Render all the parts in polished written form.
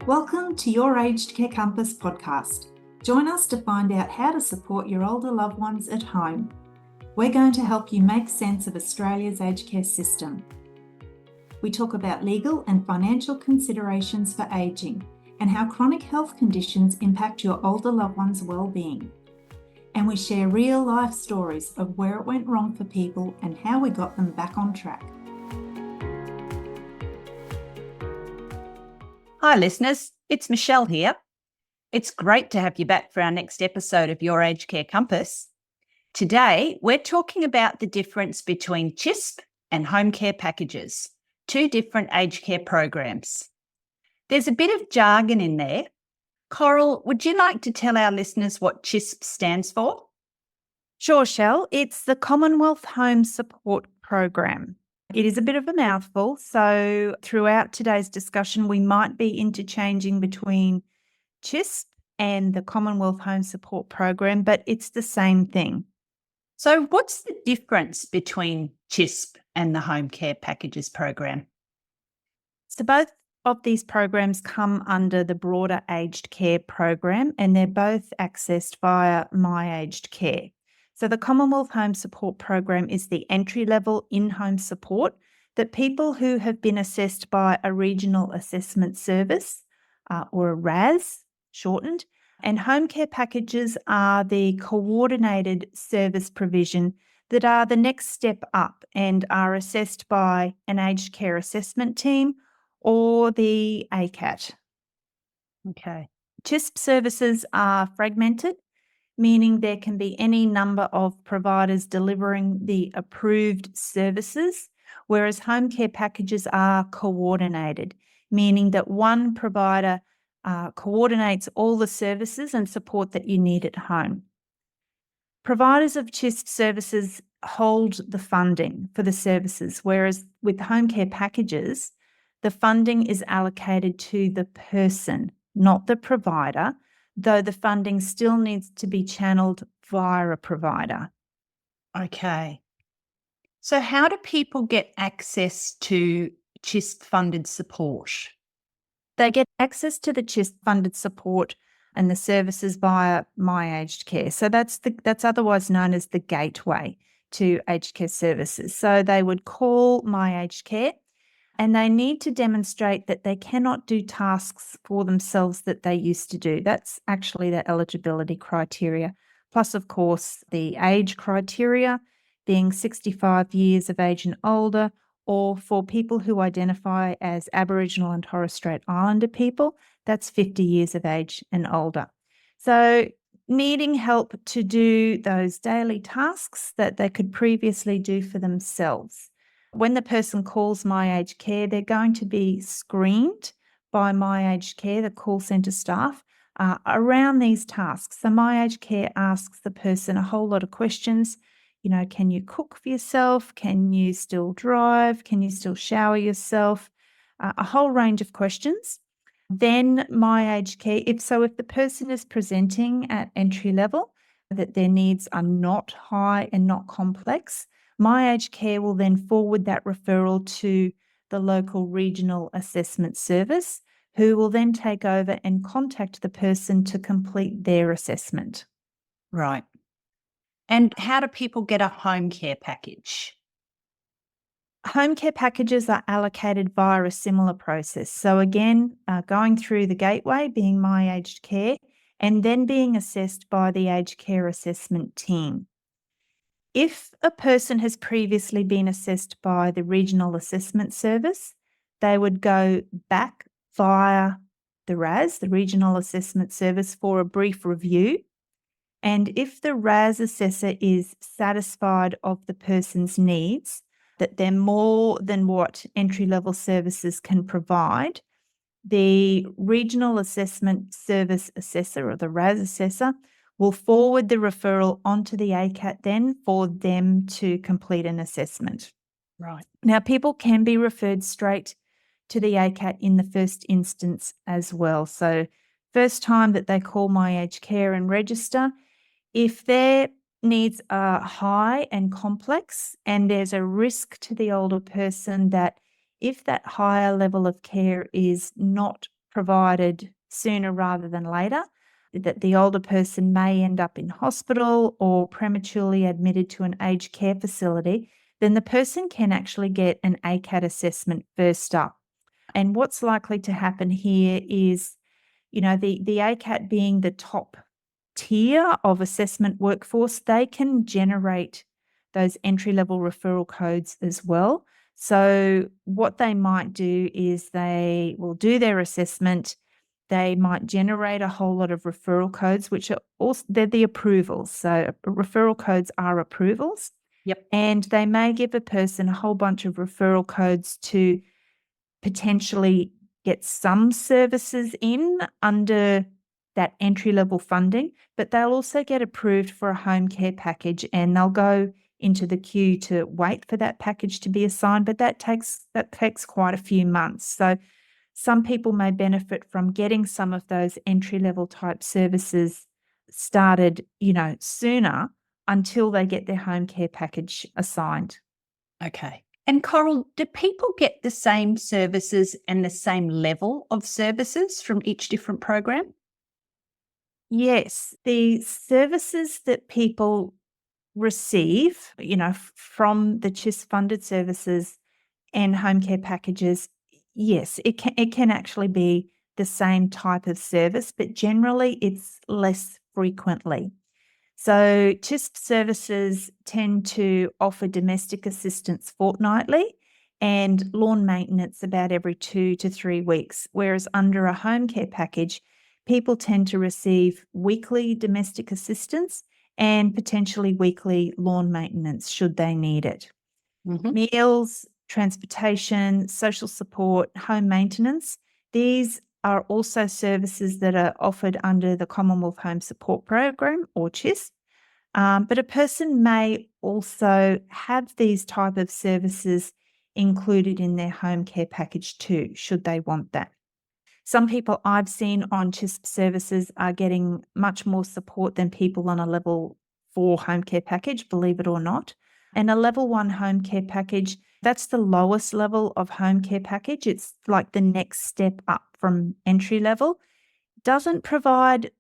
Welcome to your Aged Care Compass podcast. Join us to find out how to support your older loved ones at home. We're going to help you make sense of Australia's aged care system. We talk about legal and financial considerations for ageing and how chronic health conditions impact your older loved ones' well-being. And we share real-life stories of where it went wrong for people and how we got them back on track. Hi listeners, it's Michelle here. It's great to have you back for our next episode of Your Aged Care Compass. Today, we're talking about the difference between CHSP and home care packages, two different aged care programs. There's a bit of jargon in there. Coral, would you like to tell our listeners what CHSP stands for? Sure, Shell. It's the Commonwealth Home Support Program. It is a bit of a mouthful, so throughout today's discussion, we might be interchanging between CHSP and the Commonwealth Home Support Program, but it's the same thing. So what's the difference between CHSP and the home care packages program? So both of these programs come under the broader aged care program, and they're both accessed via My Aged Care. So the Commonwealth Home Support Program is the entry-level in-home support that people who have been assessed by a regional assessment service or a RAS, shortened, and home care packages are the coordinated service provision that are the next step up and are assessed by an aged care assessment team or the ACAT. Okay. CHSP services are fragmented, meaning there can be any number of providers delivering the approved services, whereas home care packages are coordinated, meaning that one provider coordinates all the services and support that you need at home. Providers of CHSP services hold the funding for the services, whereas with home care packages, the funding is allocated to the person, not the provider, though the funding still needs to be channeled via a provider. Okay. So how do people get access to CHSP-funded support? They get access to the CHSP-funded support and the services via My Aged Care. So that's otherwise known as the gateway to aged care services. So they would call My Aged Care, and they need to demonstrate that they cannot do tasks for themselves that they used to do. That's actually the eligibility criteria. Plus, of course, the age criteria being 65 years of age and older, or for people who identify as Aboriginal and Torres Strait Islander people, that's 50 years of age and older. So needing help to do those daily tasks that they could previously do for themselves. When the person calls My Aged Care, they're going to be screened by My Aged Care, the call centre staff, around these tasks. So My Aged Care asks the person a whole lot of questions. You know, can you cook for yourself? Can you still drive? Can you still shower yourself? A whole range of questions. Then My Aged Care, if the person is presenting at entry level, that their needs are not high and not complex, My Aged Care will then forward that referral to the local regional assessment service, who will then take over and contact the person to complete their assessment. Right. And how do people get a home care package? Home care packages are allocated via a similar process. So again, going through the gateway, being My Aged Care, and then being assessed by the aged care assessment team. If a person has previously been assessed by the Regional Assessment Service, they would go back via the RAS, the Regional Assessment Service, for a brief review. And if the RAS assessor is satisfied of the person's needs, that they're more than what entry-level services can provide, the Regional Assessment Service assessor, or the RAS assessor, will forward the referral onto the ACAT then for them to complete an assessment. Right. Now, people can be referred straight to the ACAT in the first instance as well. So first time that they call My Aged Care and register, if their needs are high and complex and there's a risk to the older person that if that higher level of care is not provided sooner rather than later, that the older person may end up in hospital or prematurely admitted to an aged care facility, then the person can actually get an ACAT assessment first up. And what's likely to happen here is, the ACAT being the top tier of assessment workforce, they can generate those entry-level referral codes as well. So what they might do is they will do their assessment. They might generate a whole lot of referral codes, which are also, they're the approvals. So referral codes are approvals. Yep. And they may give a person a whole bunch of referral codes to potentially get some services in under that entry-level funding, but they'll also get approved for a home care package, and they'll go into the queue to wait for that package to be assigned, but that takes quite a few months. So some people may benefit from getting some of those entry-level type services started, sooner until they get their home care package assigned. Okay. And Coral, do people get the same services and the same level of services from each different program? Yes, the services that people receive, from the CHSP funded services and home care packages, yes, it can actually be the same type of service, but generally it's less frequently. So CHSP services tend to offer domestic assistance fortnightly and lawn maintenance about every 2 to 3 weeks, whereas under a home care package, people tend to receive weekly domestic assistance and potentially weekly lawn maintenance should they need it. Mm-hmm. Meals, transportation, social support, home maintenance, these are also services that are offered under the Commonwealth Home Support Program or CHSP. But a person may also have these type of services included in their home care package too, should they want that. Some people I've seen on CHSP services are getting much more support than people on a level 4 home care package, believe it or not. And a level 1 home care package, that's the lowest level of home care package. It's like the next step up from entry level. Doesn't provide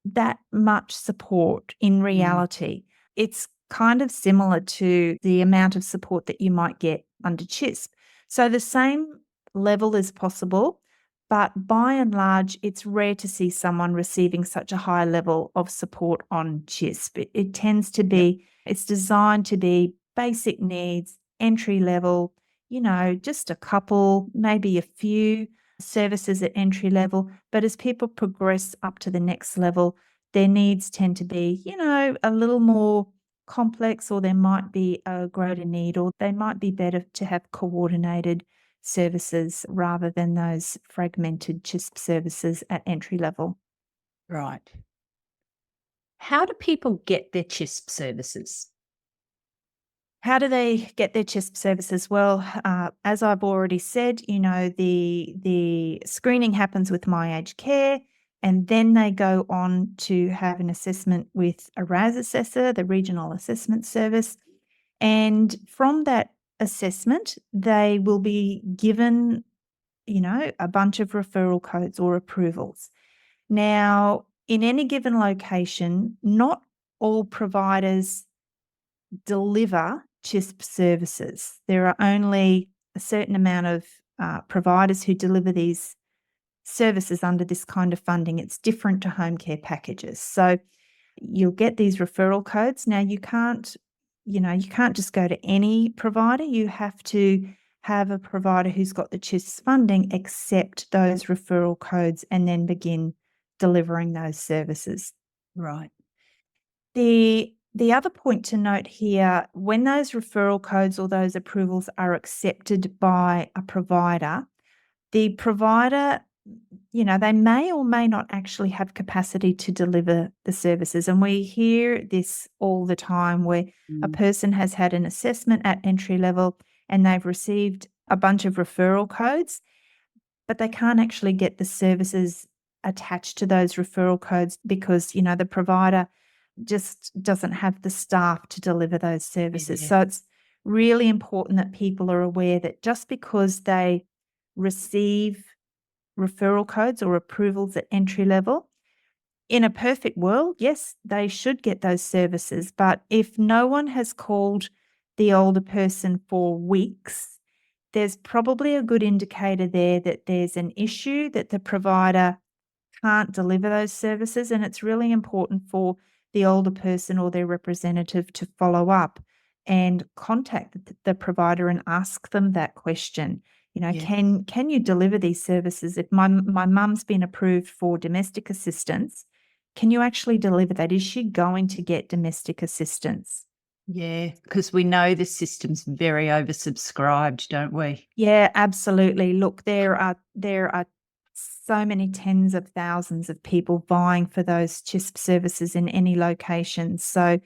that much support in reality. It's kind of similar to the amount of support that you might get under CHSP. So the same level is possible, but by and large, it's rare to see someone receiving such a high level of support on CHSP. It tends to be, it's designed to be basic needs, entry level, just a couple, maybe a few services at entry level. But as people progress up to the next level, their needs tend to be, a little more complex, or there might be a greater need, or they might be better to have coordinated services rather than those fragmented CHSP services at entry level. Right. How do people get their CHSP services? How do they get their CHSP services? Well, as I've already said, the screening happens with My Aged Care, and then they go on to have an assessment with a RAS assessor, the Regional Assessment Service. And from that assessment, they will be given, a bunch of referral codes or approvals. Now, in any given location, not all providers deliver CHSP services. There are only a certain amount of providers who deliver these services under this kind of funding. It's different to home care packages. So you'll get these referral codes. Now you can't just go to any provider. You have to have a provider who's got the CHSP funding accept those referral codes and then begin delivering those services. Right. The other point to note here, when those referral codes or those approvals are accepted by a provider, the provider, they may or may not actually have capacity to deliver the services. And we hear this all the time where a person has had an assessment at entry level and they've received a bunch of referral codes, but they can't actually get the services attached to those referral codes because, the provider just doesn't have the staff to deliver those services. Yeah. So it's really important that people are aware that just because they receive referral codes or approvals at entry level. In a perfect world, yes, they should get those services. But if no one has called the older person for weeks, there's probably a good indicator there that there's an issue, that the provider can't deliver those services. And it's really important for the older person or their representative to follow up and contact the provider and ask them that question. Can you deliver these services? If my mum's been approved for domestic assistance, can you actually deliver that? Is she going to get domestic assistance? Yeah, because we know the system's very oversubscribed, don't we? Yeah, absolutely. Look, there are so many tens of thousands of people vying for those CHSP services in any location. So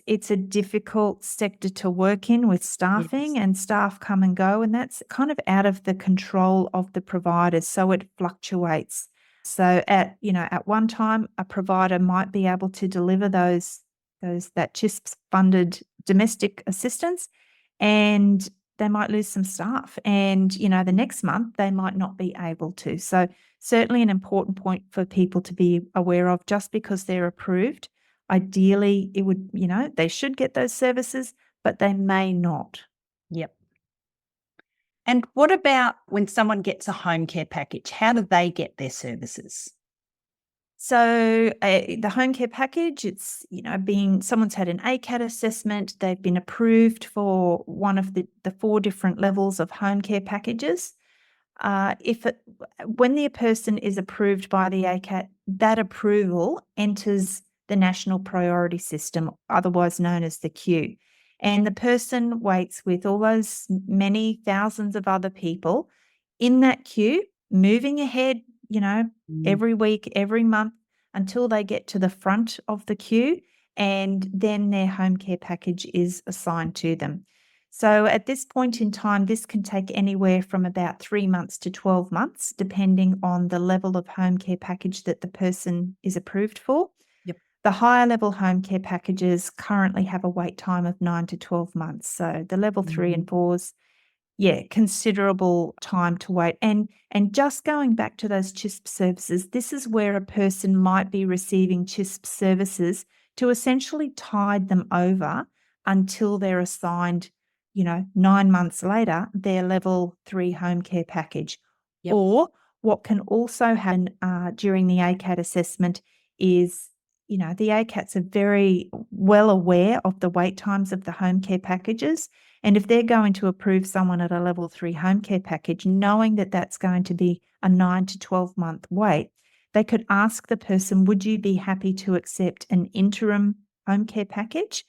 it's a difficult sector to work in with staffing, and staff come and go, and that's kind of out of the control of the providers. So it fluctuates. So at one time, a provider might be able to deliver that CHSP funded domestic assistance, and they might lose some staff. And, the next month they might not be able to. So certainly an important point for people to be aware of. Just because they're approved, ideally it would, they should get those services, but they may not. Yep. And what about when someone gets a home care package? How do they get their services? So the home care package, it's, someone's had an ACAT assessment, they've been approved for one of the 4 different levels of home care packages. When the person is approved by the ACAT, that approval enters the National Priority System, otherwise known as the queue. And the person waits with all those many thousands of other people in that queue, moving ahead, every week, every month, until they get to the front of the queue, and then their home care package is assigned to them. So at this point in time, this can take anywhere from about 3 months to 12 months, depending on the level of home care package that the person is approved for. Yep. The higher level home care packages currently have a wait time of 9 to 12 months. So the level 3 and 4s, considerable time to wait. And just going back to those CHSP services, this is where a person might be receiving CHSP services to essentially tide them over until they're assigned, 9 months later, their level 3 home care package. Yep. Or what can also happen during the ACAT assessment is, the ACATs are very well aware of the wait times of the home care packages. And if they're going to approve someone at a level 3 home care package, knowing that that's going to be a 9 to 12 month wait, they could ask the person, would you be happy to accept an interim home care package?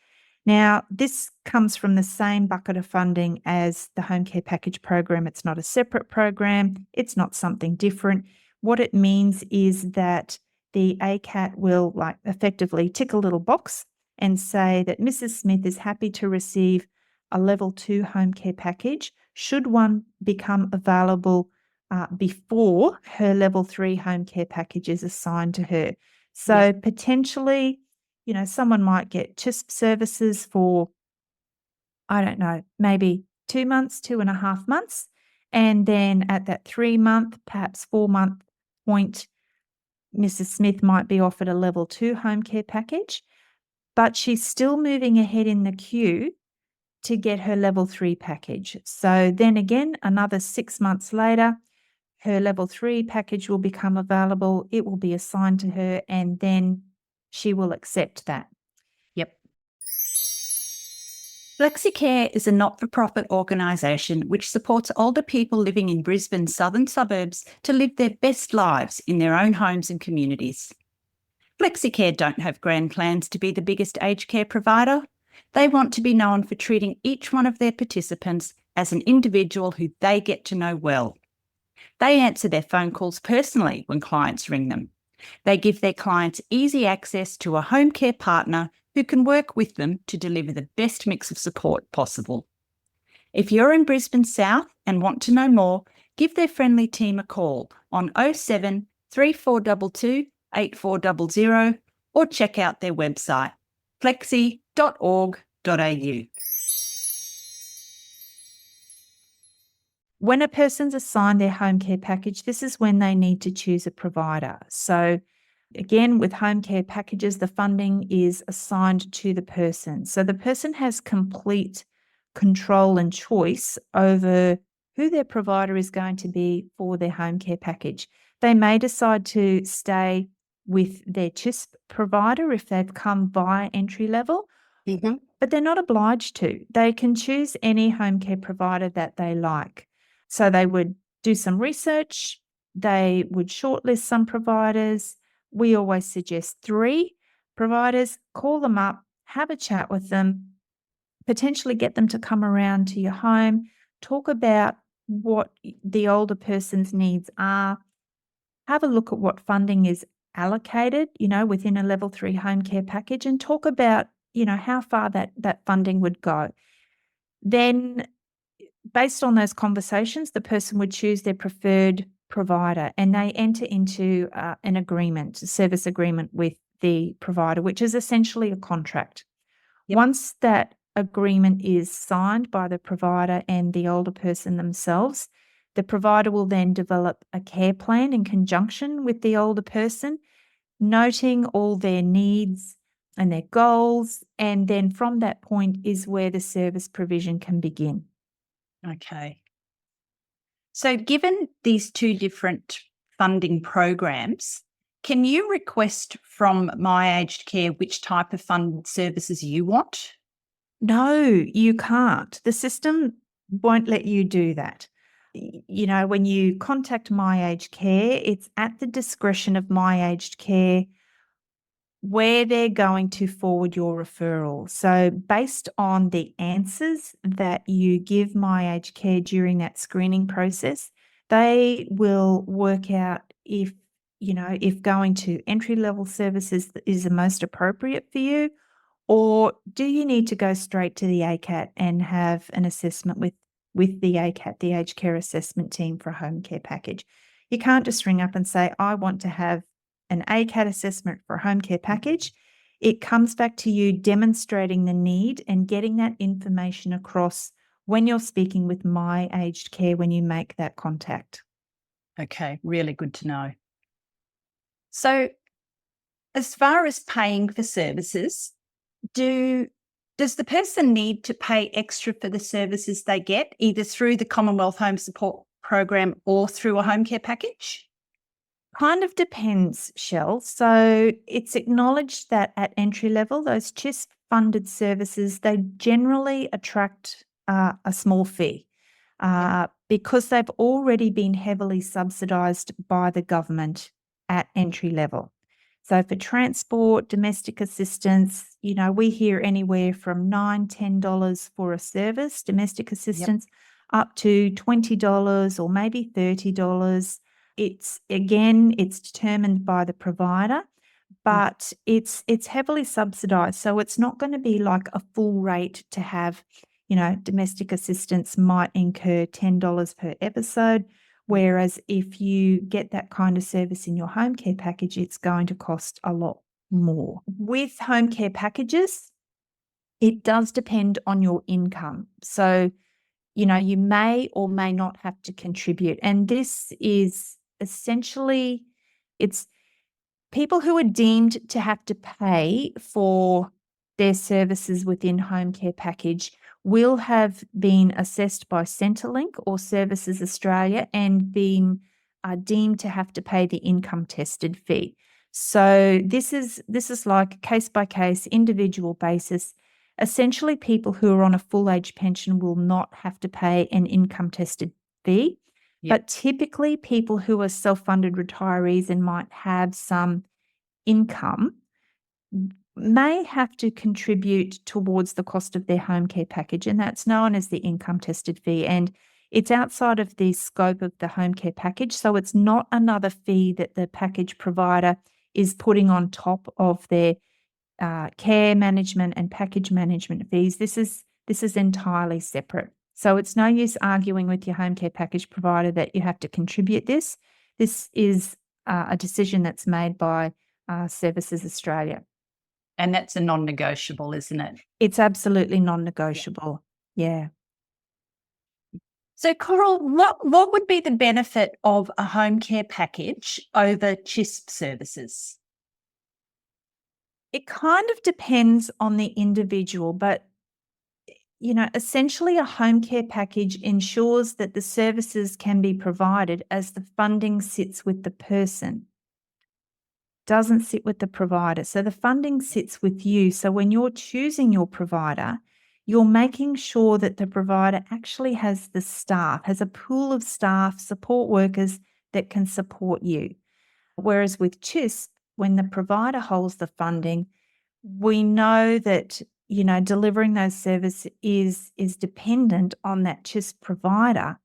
Now, this comes from the same bucket of funding as the home care package program. It's not a separate program. It's not something different. What it means is that the ACAT will effectively tick a little box and say that Mrs. Smith is happy to receive a level 2 home care package should one become available before her level 3 home care package is assigned to her. So potentially, someone might get CHSP services for, I don't know, maybe 2 months, 2.5 months. And then at that 3 month, perhaps 4 month point, Mrs. Smith might be offered a level 2 home care package, but she's still moving ahead in the queue to get her level 3 package. So then again, another 6 months later, her level 3 package will become available. It will be assigned to her, and then she will accept that. Yep. FlexiCare is a not-for-profit organisation which supports older people living in Brisbane's southern suburbs to live their best lives in their own homes and communities. FlexiCare don't have grand plans to be the biggest aged care provider. They want to be known for treating each one of their participants as an individual who they get to know well. They answer their phone calls personally when clients ring them. They give their clients easy access to a home care partner who can work with them to deliver the best mix of support possible. If you're in Brisbane South and want to know more, give their friendly team a call on 07 3422 8400 or check out their website flexi.org.au. When a person's assigned their home care package, this is when they need to choose a provider. So again, with home care packages, the funding is assigned to the person. So the person has complete control and choice over who their provider is going to be for their home care package. They may decide to stay with their CHSP provider if they've come via entry level, but they're not obliged to. They can choose any home care provider that they like. So they would do some research, they would shortlist some providers. We always suggest 3 providers, call them up, have a chat with them, potentially get them to come around to your home, talk about what the older person's needs are, have a look at what funding is allocated, within a level 3 home care package, and talk about, how far that funding would go. Then based on those conversations, the person would choose their preferred provider and they enter into an agreement, a service agreement with the provider, which is essentially a contract. Yep. Once that agreement is signed by the provider and the older person themselves, the provider will then develop a care plan in conjunction with the older person, noting all their needs and their goals. And then from that point is where the service provision can begin. Okay. So given these 2 different funding programs, can you request from My Aged Care which type of funded services you want? No, you can't. The system won't let you do that. When you contact My Aged Care, it's at the discretion of My Aged Care where they're going to forward your referral. So based on the answers that you give My Aged Care during that screening process, they will work out if going to entry-level services is the most appropriate for you, or do you need to go straight to the ACAT and have an assessment with the ACAT, the aged care assessment team for a home care package. You can't just ring up and say, I want to have an ACAT assessment for a home care package. It comes back to you demonstrating the need and getting that information across when you're speaking with My Aged Care when you make that contact. Okay, really good to know. So as far as paying for services, does the person need to pay extra for the services they get, either through the Commonwealth Home Support Program or through a home care package? Kind of depends, Shell. So it's acknowledged that at entry level, those CHSP funded services, they generally attract a small fee because they've already been heavily subsidised by the government at entry level. So for transport, domestic assistance, we hear anywhere from $9, $10 for a service, domestic assistance, up to $20 or maybe $30. It's determined by the provider, but it's heavily subsidised. So it's not going to be like a full rate to have, domestic assistance might incur $10 per episode. Whereas if you get that kind of service in your home care package, it's going to cost a lot more. With home care packages, it does depend on your income. So, you may or may not have to contribute. And this is essentially, it's people who are deemed to have to pay for their services within home care package will have been assessed by Centrelink or Services Australia and been deemed to have to pay the income tested fee. So this is like case by case, individual basis. Essentially, people who are on a full age pension will not have to pay an income tested fee. Yep. But typically, people who are self-funded retirees and might have some income may have to contribute towards the cost of their home care package, and that's known as the income tested fee. And it's outside of the scope of the home care package, so it's not another fee that the package provider is putting on top of their care management and package management fees. This is entirely separate. So it's no use arguing with your home care package provider that you have to contribute this. This is a decision that's made by Services Australia. And that's a non-negotiable, isn't it? It's absolutely non-negotiable. Yeah. So, Coral, what would be the benefit of a home care package over CHSP services? It kind of depends on the individual, but essentially a home care package ensures that the services can be provided as the funding sits with the person, doesn't sit with the provider. So the funding sits with you. So when you're choosing your provider, you're making sure that the provider actually has the staff, has a pool of staff, support workers that can support you. Whereas with CHSP, when the provider holds the funding, we know that delivering those services is dependent on that CHSP provider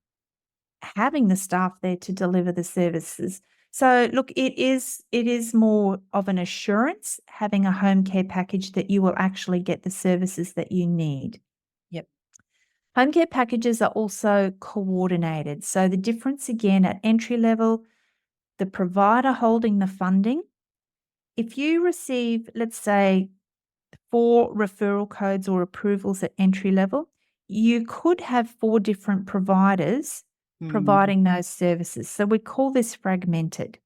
having the staff there to deliver the services. So look, it is more of an assurance having a home care package that you will actually get the services that you need. Yep. Home care packages are also coordinated. So the difference again at entry level, the provider holding the funding. If you receive, let's say, 4 referral codes or approvals at entry level, you could have 4 different providers providing those services. So we call this fragmented.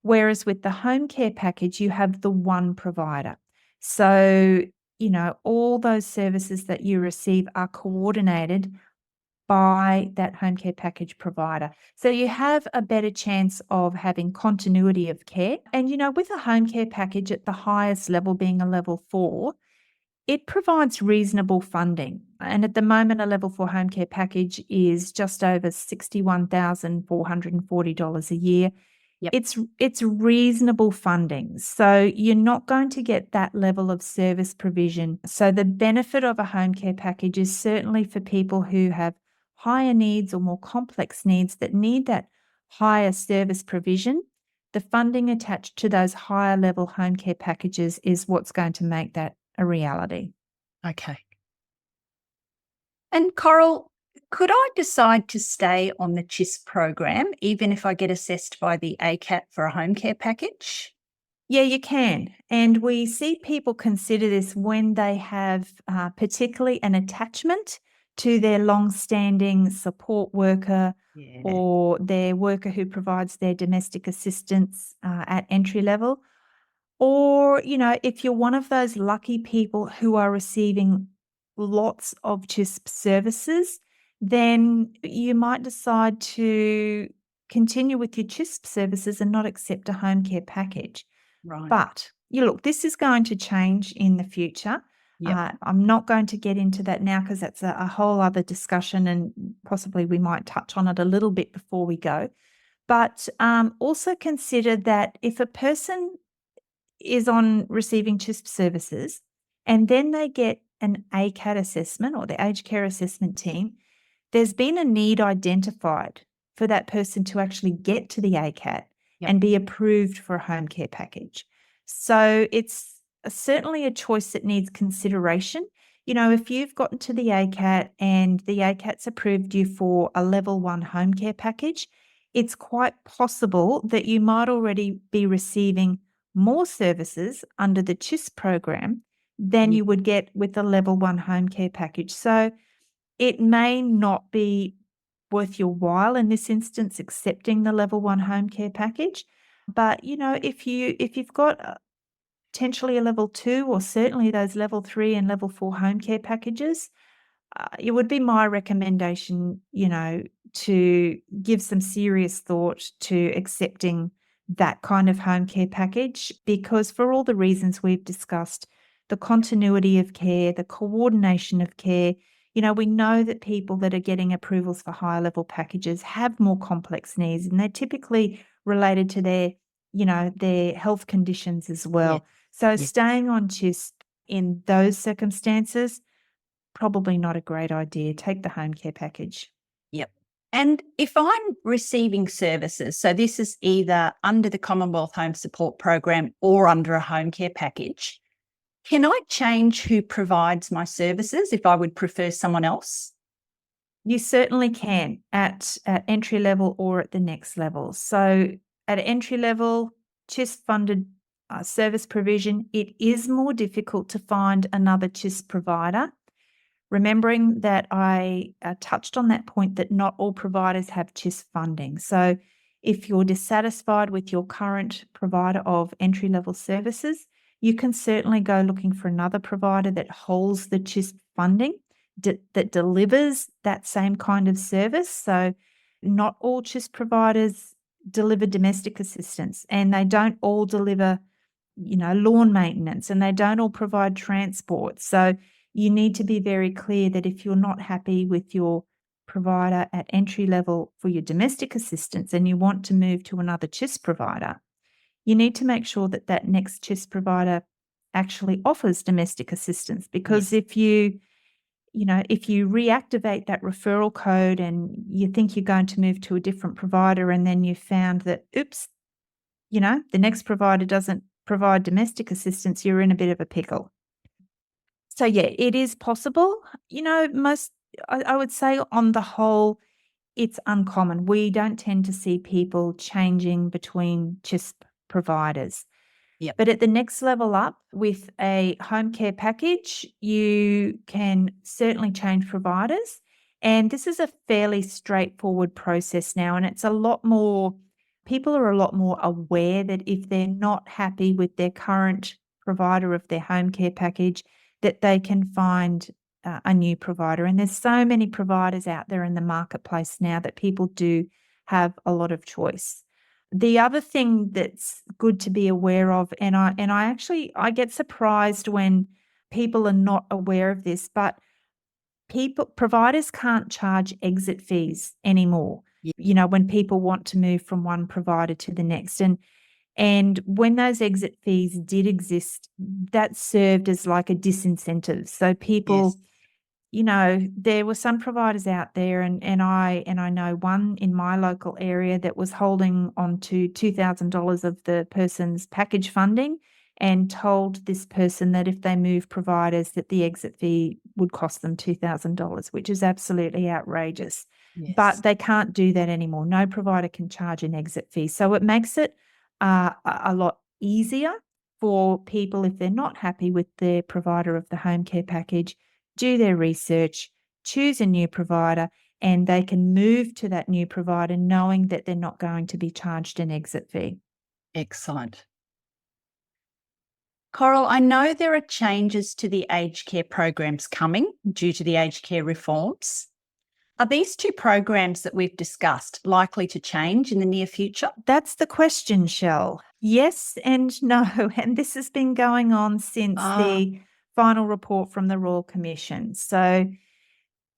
Whereas with the home care package, you have the one provider. So, all those services that you receive are coordinated by that home care package provider. So you have a better chance of having continuity of care. And, with a home care package at the highest level being a level 4, it provides reasonable funding. And at the moment, a level 4 home care package is just over $61,440 a year. Yep. It's reasonable funding. So you're not going to get that level of service provision. So the benefit of a home care package is certainly for people who have higher needs or more complex needs that need that higher service provision. The funding attached to those higher level home care packages is what's going to make that a reality. Okay. And Coral, could I decide to stay on the CHSP program even if I get assessed by the ACAT for a home care package? Yeah, you can. And we see people consider this when they have particularly an attachment to their long-standing support worker or their worker who provides their domestic assistance at entry level. Or, if you're one of those lucky people who are receiving lots of CHSP services, then you might decide to continue with your CHSP services and not accept a home care package. Right. But look, this is going to change in the future. Yep. I'm not going to get into that now because that's a whole other discussion, and possibly we might touch on it a little bit before we go. But also consider that if a person is on receiving CHSP services and then they get an ACAT assessment or the aged care assessment team, there's been a need identified for that person to actually get to the ACAT and be approved for a home care package. So it's certainly a choice that needs consideration. If you've gotten to the ACAT and the ACAT's approved you for a level 1 home care package, it's quite possible that you might already be receiving more services under the CHSP program than you would get with a level 1 home care package. So it may not be worth your while in this instance accepting the level 1 home care package. But if you've got potentially a level 2 or certainly those level 3 and level 4 home care packages, it would be my recommendation, to give some serious thought to accepting that kind of home care package, because for all the reasons we've discussed, the continuity of care, the coordination of care, we know that people that are getting approvals for higher level packages have more complex needs, and they're typically related to their health conditions as well. So staying on CHSP in those circumstances, probably not a great idea. Take the home care package. Yep. And if I'm receiving services, so this is either under the Commonwealth Home Support Program or under a home care package, can I change who provides my services if I would prefer someone else? You certainly can at entry level or at the next level. So at entry level, CHSP funded service provision, it is more difficult to find another CHSP provider. remembering that I touched on that point that not all providers have CHSP funding. So if you're dissatisfied with your current provider of entry-level services, you can certainly go looking for another provider that holds the CHSP funding, that delivers that same kind of service. So not all CHSP providers deliver domestic assistance, and they don't all deliver, lawn maintenance, and they don't all provide transport. So you need to be very clear that if you're not happy with your provider at entry level for your domestic assistance and you want to move to another CHSP provider, you need to make sure that that next CHSP provider actually offers domestic assistance, because if you reactivate that referral code and you think you're going to move to a different provider and then you found that, oops, the next provider doesn't provide domestic assistance, you're in a bit of a pickle. So, yeah, it is possible. I would say on the whole, it's uncommon. We don't tend to see people changing between CHSP providers. Yep. But at the next level up with a home care package, you can certainly change providers. And this is a fairly straightforward process now. And it's people are a lot more aware that if they're not happy with their current provider of their home care package, that they can find a new provider. And there's so many providers out there in the marketplace now that people do have a lot of choice. The other thing that's good to be aware of, and I get surprised when people are not aware of this, but providers can't charge exit fees anymore. Yeah. When people want to move from one provider to the next, and when those exit fees did exist, that served as like a disincentive. So people, there were some providers out there, and I know one in my local area that was holding on to $2,000 of the person's package funding and told this person that if they move providers that the exit fee would cost them $2,000, which is absolutely outrageous. Yes. But they can't do that anymore. No provider can charge an exit fee. So it makes it a lot easier for people, if they're not happy with their provider of the home care package, do their research, choose a new provider, and they can move to that new provider knowing that they're not going to be charged an exit fee. Excellent. Coral, I know there are changes to the aged care programs coming due to the aged care reforms. Are these two programs that we've discussed likely to change in the near future? That's the question, Shell. Yes and no. And this has been going on since the final report from the Royal Commission. So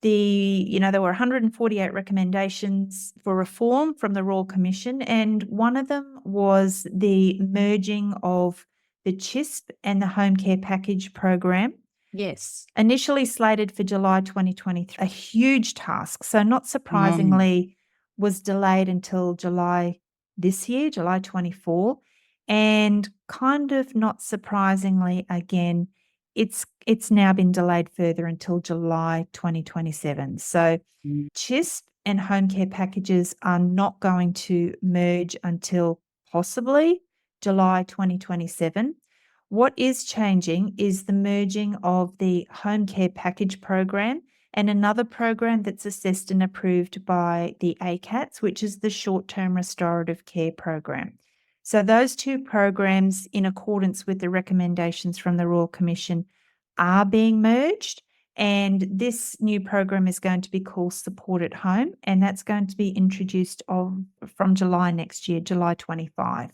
there were 148 recommendations for reform from the Royal Commission, and one of them was the merging of the CHSP and the home care package program. Yes. Initially slated for July 2023, a huge task. So not surprisingly, was delayed until July this year, July 24. And kind of not surprisingly, again, it's now been delayed further until July 2027. So CHSP and home care packages are not going to merge until possibly July 2027. What is changing is the merging of the home care package program and another program that's assessed and approved by the ACATS, which is the short-term restorative care program. So those two programs, in accordance with the recommendations from the Royal Commission, are being merged, and this new program is going to be called Support at Home, and that's going to be introduced from July next year, July 25.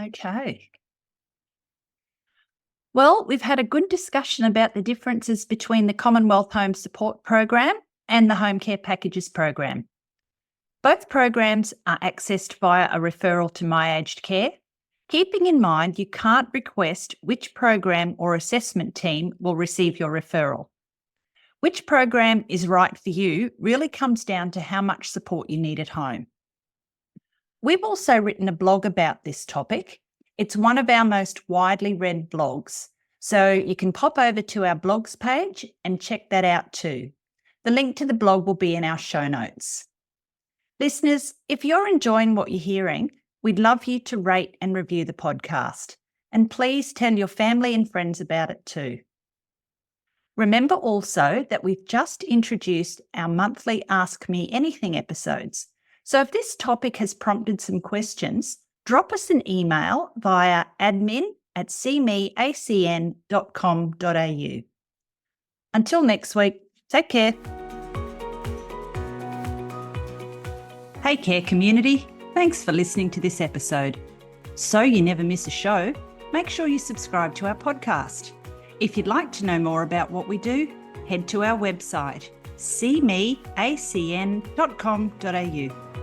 Okay. Well, we've had a good discussion about the differences between the Commonwealth Home Support Program and the Home Care Packages Program. Both programs are accessed via a referral to My Aged Care, keeping in mind you can't request which program or assessment team will receive your referral. Which program is right for you really comes down to how much support you need at home. We've also written a blog about this topic. It's one of our most widely read blogs, so you can pop over to our blogs page and check that out too. The link to the blog will be in our show notes. Listeners, if you're enjoying what you're hearing, we'd love you to rate and review the podcast. And please tell your family and friends about it too. Remember also that we've just introduced our monthly Ask Me Anything episodes. So if this topic has prompted some questions, drop us an email via admin@cmeacn.com.au. Until next week, take care. Hey Care community, thanks for listening to this episode. So you never miss a show, make sure you subscribe to our podcast. If you'd like to know more about what we do, head to our website, cmeacn.com.au.